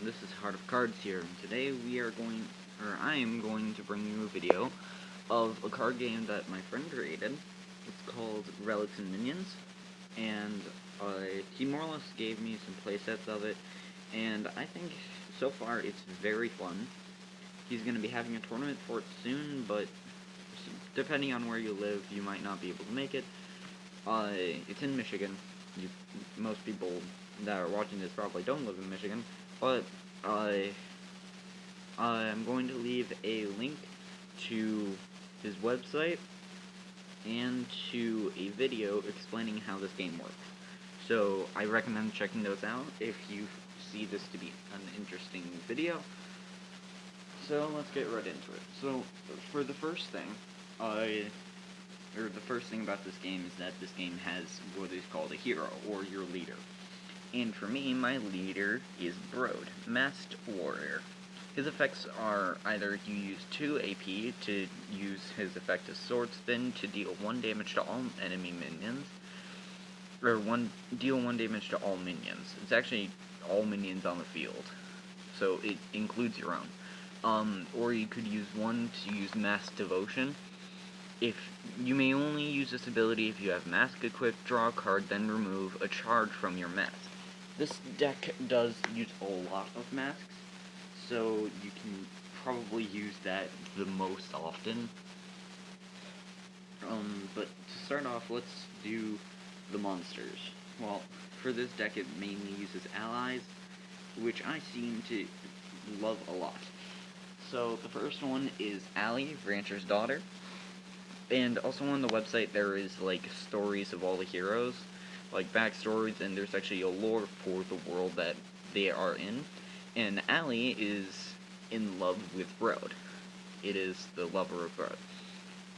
this is Heart of Cards here, and today I am going to bring you a video of a card game that my friend created. It's called Relics and Minions, and he more or less gave me some playsets of it, and I think so far it's very fun. He's going to be having a tournament for it soon, but depending on where you live, you might not be able to make it. It's in Michigan. Most people that are watching this probably don't live in Michigan, but I'm going to leave a link to his website and to a video explaining how this game works. So I recommend checking those out if you see this to be an interesting video. So let's get right into it. So for the first thing, the first thing about this game is that this game has what is called a hero, or your leader. And for me, my leader is Bród, Masked Warrior. His effects are either you use 2 AP to use his effect as Sword Spin to deal 1 damage to all enemy minions, or deal 1 damage to all minions. It's actually all minions on the field, so it includes your own. Or you could use 1 to use Mass Devotion. If you may only use this ability if you have Mask equipped, draw a card, then remove a charge from your mask. This deck does use a lot of masks, so you can probably use that the most often. But to start off, let's do the monsters. Well, for this deck it mainly uses allies, which I seem to love a lot. So the first one is Allie, Rancher's daughter. And also on the website there is like stories of all the heroes, like backstories, and there's actually a lore for the world that they are in. And Allie is in love with Bród. It is the lover of Bród.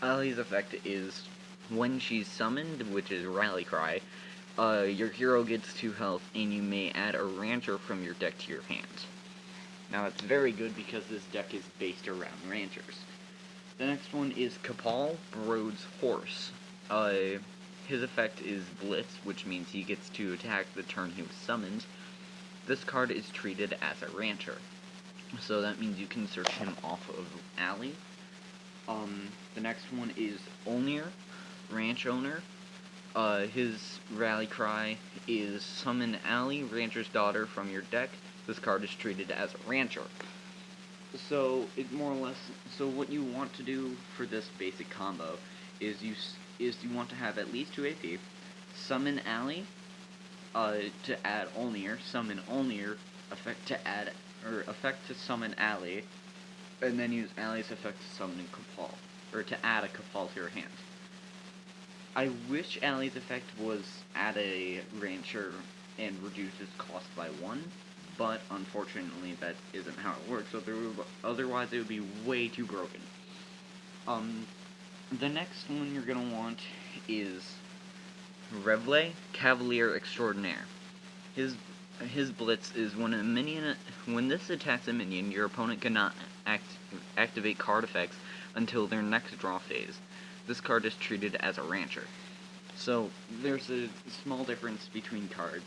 Allie's effect is when she's summoned, which is Rally Cry, your hero gets 2 health and you may add a rancher from your deck to your hand. Now it's very good because this deck is based around ranchers. The next one is Kapal, Bród's horse. His effect is Blitz, which means he gets to attack the turn he was summoned. This card is treated as a rancher, so that means you can search him off of Allie. The next one is Olnir, Ranch Owner. His rally cry is Summon Allie, Rancher's daughter, from your deck. This card is treated as a rancher. So it more or less. So what you want to do for this basic combo is you want to have at least 2 AP, summon Allie, to add Olnir, summon Olnir, effect to summon Allie, and then use Allie's effect to summon Kapal, or to add a Kapal to your hand. I wish Allie's effect was add a rancher and reduce its cost by 1. But unfortunately that isn't how it works, so otherwise it would be way too broken. The next one you're going to want is Revle, Cavalier Extraordinaire. His blitz is when this attacks a minion, your opponent cannot activate card effects until their next draw phase. This card is treated as a rancher. So there's a small difference between cards.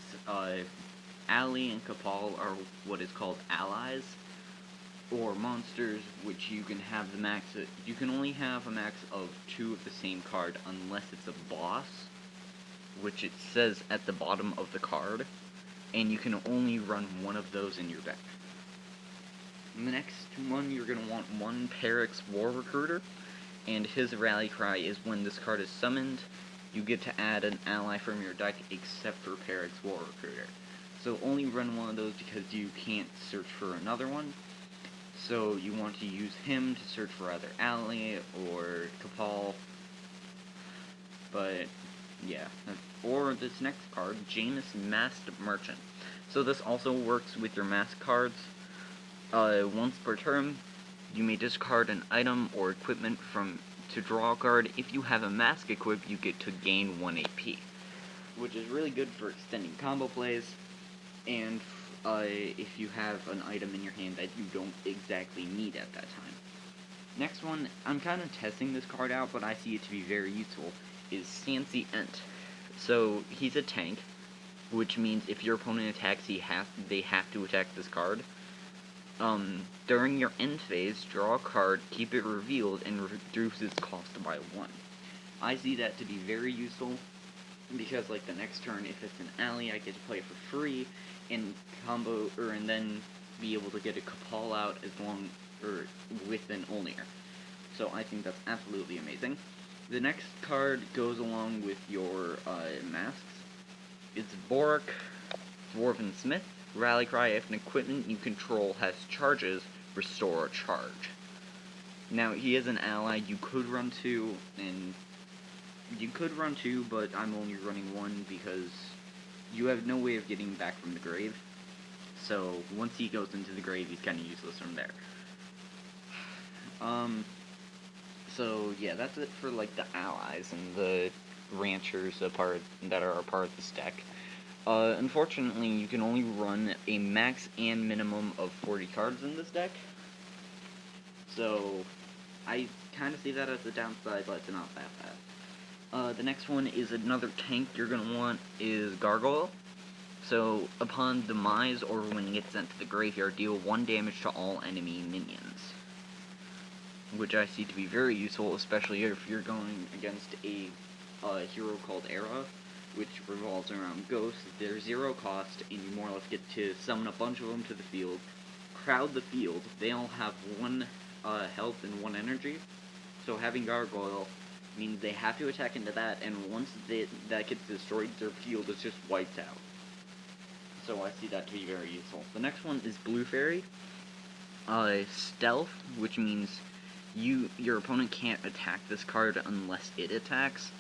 Allie and Kapal are what is called allies, or monsters, which you can have you can only have a max of 2 of the same card unless it's a boss, which it says at the bottom of the card, and you can only run 1 of those in your deck. The next one, you're going to want 1 Perix War Recruiter, and his rally cry is when this card is summoned, you get to add an ally from your deck except for Perix War Recruiter. So only run 1 of those because you can't search for another one. So you want to use him to search for either Allie or Kapal. But yeah. Or this next card, Jameis Masked Merchant. So this also works with your mask cards. Once per turn, you may discard an item or equipment to draw a card. If you have a mask equipped, you get to gain 1 AP, which is really good for extending combo plays. And if you have an item in your hand that you don't exactly need at that time. Next one, I'm kind of testing this card out, but I see it to be very useful, is Stancy Ent. So he's a tank, which means if your opponent attacks, they have to attack this card. During your end phase, draw a card, keep it revealed, and reduce its cost by 1. I see that to be very useful, because like the next turn, if it's an ally, I get to play it for free, and and then be able to get a Cabal out with an Olnir. So I think that's absolutely amazing. The next card goes along with your masks. It's Boric, Dwarven Smith. Rally Cry: if an equipment you control has charges, restore a charge. Now, he is an ally you could run two, but I'm only running one because you have no way of getting him back from the grave. So, once he goes into the grave, he's kind of useless from there. So, yeah, that's it for, like, the allies and the ranchers that are a part of this deck. Unfortunately, you can only run a max and minimum of 40 cards in this deck. So, I kind of see that as a downside, but it's not that bad. The next one is another tank you're going to want is Gargoyle. So, upon demise or when it gets sent to the graveyard, deal 1 damage to all enemy minions. Which I see to be very useful, especially if you're going against a hero called Era, which revolves around ghosts. They're 0 cost, and you more or less get to summon a bunch of them to the field, crowd the field. They all have 1 health and 1 energy, so having Gargoyle means they have to attack into that, and once that gets destroyed, their field is just wiped out. So I see that to be very useful. The next one is Blue Fairy. Stealth, which means your opponent can't attack this card unless it attacks.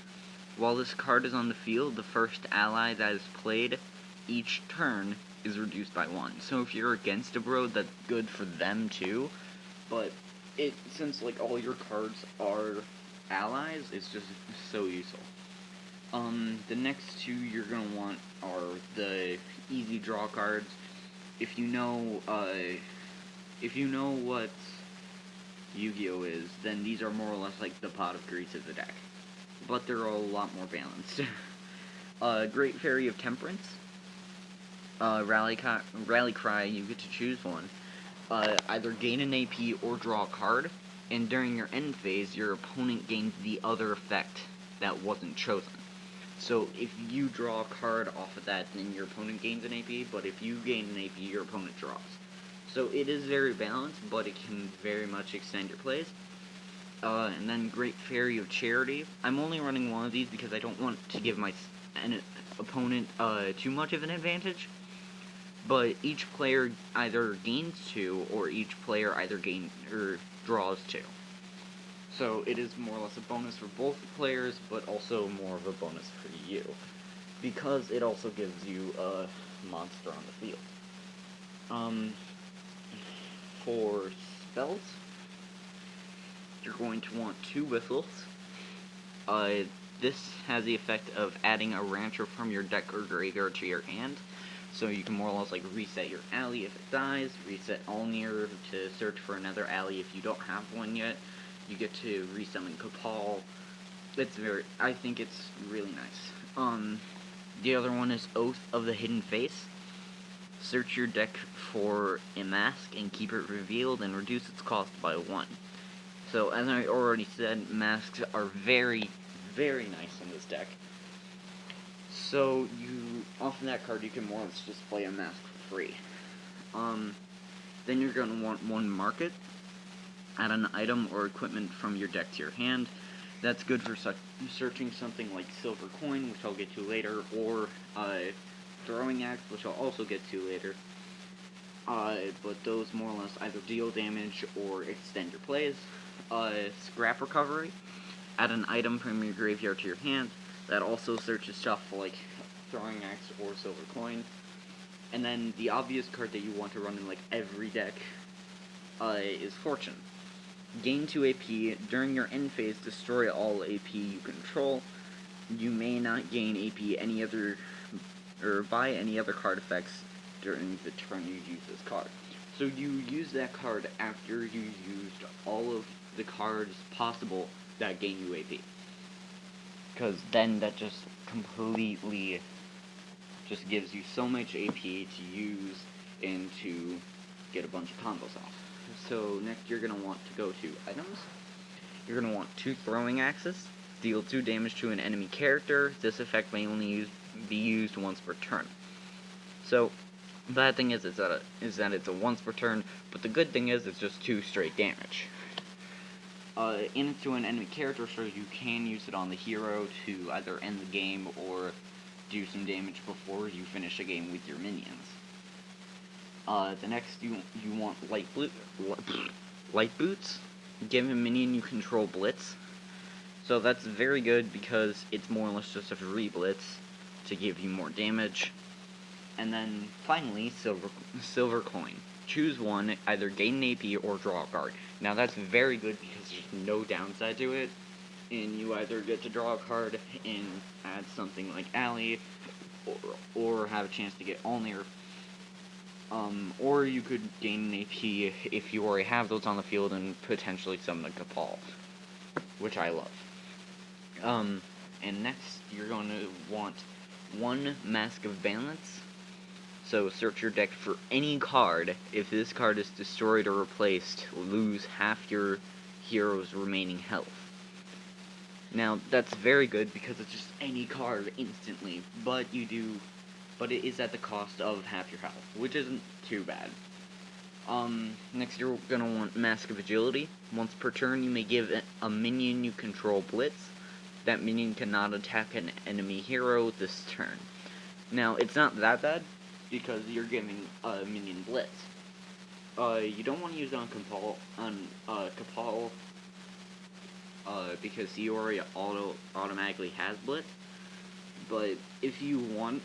While this card is on the field, the first ally that is played each turn is reduced by 1. So if you're against a Bród, that's good for them too. But since like all your cards are allies, it's just so useful. The next 2 you're gonna want are the easy draw cards. If you know what Yu-Gi-Oh is, then these are more or less like the pot of grease of the deck. But they're a lot more balanced. Great Fairy of Temperance. Rally Cry, you get to choose one. Either gain an AP or draw a card, and during your end phase, your opponent gains the other effect that wasn't chosen. So if you draw a card off of that, then your opponent gains an AP, but if you gain an AP, your opponent draws. So it is very balanced, but it can very much extend your plays. And then Great Fairy of Charity. I'm only running one of these because I don't want to give my opponent too much of an advantage. But each player either gains 2, or each player either draws 2. So it is more or less a bonus for both players, but also more of a bonus for you, because it also gives you a monster on the field. For spells, you're going to want 2 whistles. This has the effect of adding a rancher from your deck or graveyard to your hand, so you can more or less like reset your ally if it dies, reset Olnir to search for another ally if you don't have one yet. You get to resummon Cabal. I think it's really nice. The other one is Oath of the Hidden Face. Search your deck for a mask and keep it revealed and reduce its cost by 1. So, as I already said, masks are very, very nice in this deck. So, off of that card, you can more or less just play a mask for free. Then you're going to want 1 market. Add an item or equipment from your deck to your hand. That's good for searching something like Silver Coin, which I'll get to later, or Throwing Axe, which I'll also get to later. But those more or less either deal damage or extend your plays. Scrap Recovery. Add an item from your graveyard to your hand. That also searches stuff like Throwing Axe or Silver Coin. And then the obvious card that you want to run in like every deck is Fortune. Gain 2 AP. During your end phase, destroy all AP you control. You may not gain AP buy any other card effects during the turn you use this card. So you use that card after you used all of the cards possible that gain you AP. Because then that just completely just gives you so much AP to use and to get a bunch of combos off. So next you're going to want to go to items. You're going to want 2 throwing axes. Deal 2 damage to an enemy character. This effect may only be used once per turn. So, the bad thing is that it's a once per turn, but the good thing is it's just 2 straight damage. And it's to an enemy character, so you can use it on the hero to either end the game or do some damage before you finish a game with your minions. The next you want light boots. Give a minion you control blitz. So that's very good because it's more or less just a free blitz to give you more damage. And then finally, silver coin. Choose one, either gain an AP or draw a card. Now that's very good because there's no downside to it, and you either get to draw a card and add something like Ally, or have a chance to get Allnir. Or you could gain an AP if you already have those on the field and potentially summon a Capal, which I love. And next you're going to want 1 Mask of Balance. So search your deck for any card. If this card is destroyed or replaced, lose half your hero's remaining health. Now that's very good because it's just any card instantly, but it is at the cost of half your health, which isn't too bad. Next you're gonna want Mask of Agility. Once per turn you may give a minion you control Blitz. That minion cannot attack an enemy hero this turn. Now it's not that bad, because you're giving a minion Blitz. You don't want to use it on Capal, because he already automatically has Blitz. But if you want,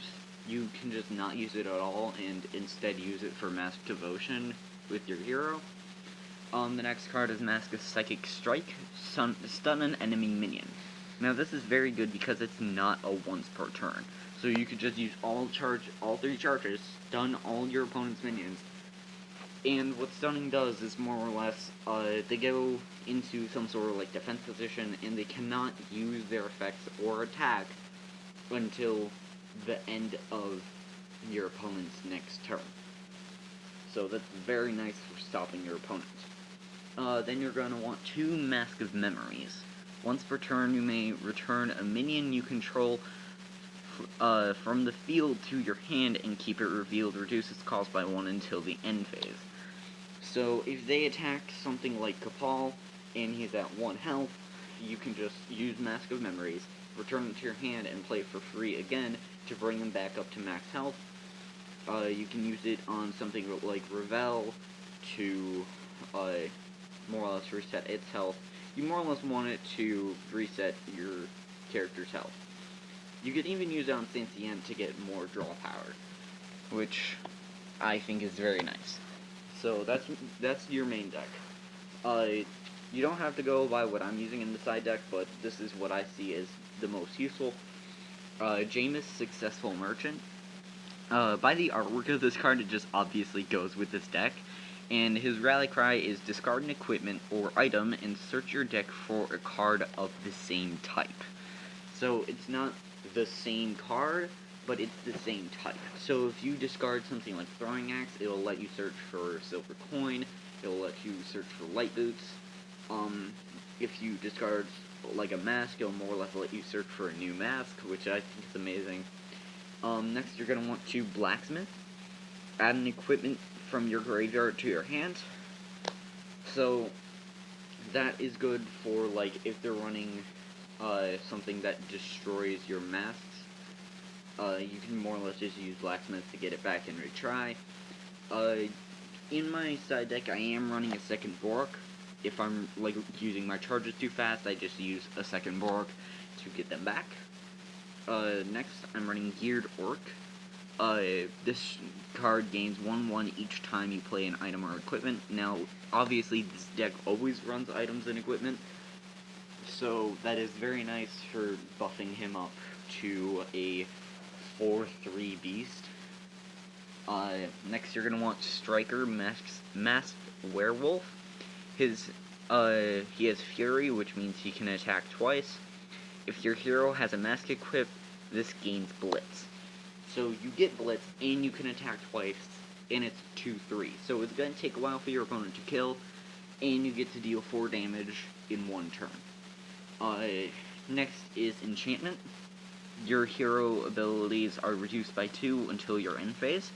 you can just not use it at all and instead use it for Mask Devotion with your hero. The next card is Mask of Psychic Strike. Stun an enemy minion. Now this is very good because it's not a once per turn. So you could just use all 3 charges, stun all your opponent's minions. And what stunning does is more or less, they go into some sort of like defense position and they cannot use their effects or attack until the end of your opponent's next turn. So that's very nice for stopping your opponent. Then you're going to want 2 Mask of Memories. Once per turn you may return a minion you control from the field to your hand and keep it revealed. Reduce its cost by 1 until the end phase. So if they attack something like Capal and he's at 1 health, you can just use Mask of Memories, return it to your hand, and play for free again to bring him back up to max health. You can use it on something like Revel to more or less reset its health. You more or less want it to reset your character's health. You could even use it on Saint-Cien to get more draw power, which I think is very nice. So that's your main deck. You don't have to go by what I'm using in the side deck, but this is what I see as the most useful. Jameis, Successful Merchant. By the artwork of this card, it just obviously goes with this deck. And his rally cry is discard an equipment or item and search your deck for a card of the same type. So it's not the same card, but it's the same type. So if you discard something like Throwing Axe, it'll let you search for Silver Coin, it'll let you search for Light Boots. If you discard like a mask, it'll more or less let you search for a new mask, which I think is amazing. Next you're going to want 2 Blacksmith. Add an equipment from your graveyard to your hand. So that is good for like if they're running something that destroys your masks. You can more or less just use Blacksmith to get it back and retry. In my side deck I am running a second Bork. If I'm like using my charges too fast, I just use a second Bork to get them back. Next I'm running Geared Orc. This card gains 1/1 each time you play an item or equipment. Now, obviously, this deck always runs items and equipment, so that is very nice for buffing him up to a 4/3 beast. Next, you're gonna want Striker, Masked Werewolf. He has Fury, which means he can attack twice. If your hero has a mask equipped, this gains Blitz. So you get Blitz, and you can attack twice, and it's 2/3. So it's going to take a while for your opponent to kill, and you get to deal 4 damage in 1 turn. Next is Enchantment. Your hero abilities are reduced by 2 until your end phase.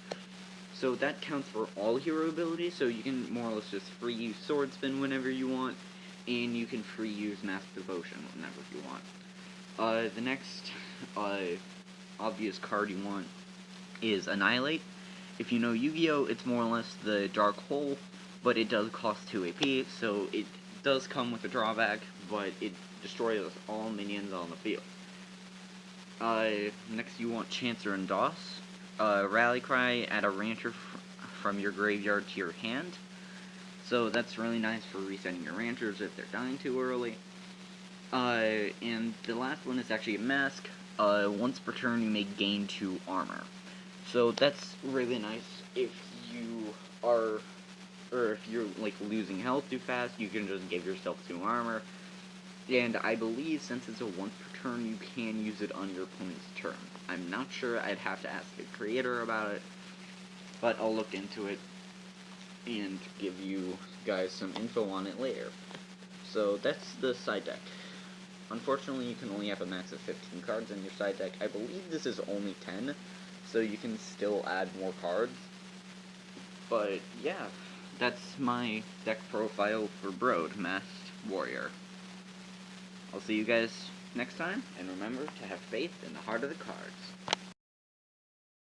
So that counts for all hero abilities, so you can more or less just free use Sword Spin whenever you want, and you can free use Mass Devotion whenever you want. The next obvious card you want is Annihilate. If you know Yu-Gi-Oh!, it's more or less the Dark Hole, but it does cost 2 AP, so it does come with a drawback, but it destroys all minions on the field. Next you want Chancer and Doss. Rally Cry, add a Rancher from your graveyard to your hand. So that's really nice for resetting your Ranchers if they're dying too early. And the last one is actually a Mask. Once per turn you may gain 2 armor. So that's really nice if you are, or if you're like losing health too fast, you can just give yourself 2 armor. And I believe since it's a once per turn, you can use it on your opponent's turn. I'm not sure, I'd have to ask the creator about it, but I'll look into it and give you guys some info on it later. So that's the side deck. Unfortunately, you can only have a max of 15 cards in your side deck. I believe this is only 10, so you can still add more cards. But yeah, that's my deck profile for Bród, Masked Warrior. I'll see you guys next time, and remember to have faith in the heart of the cards.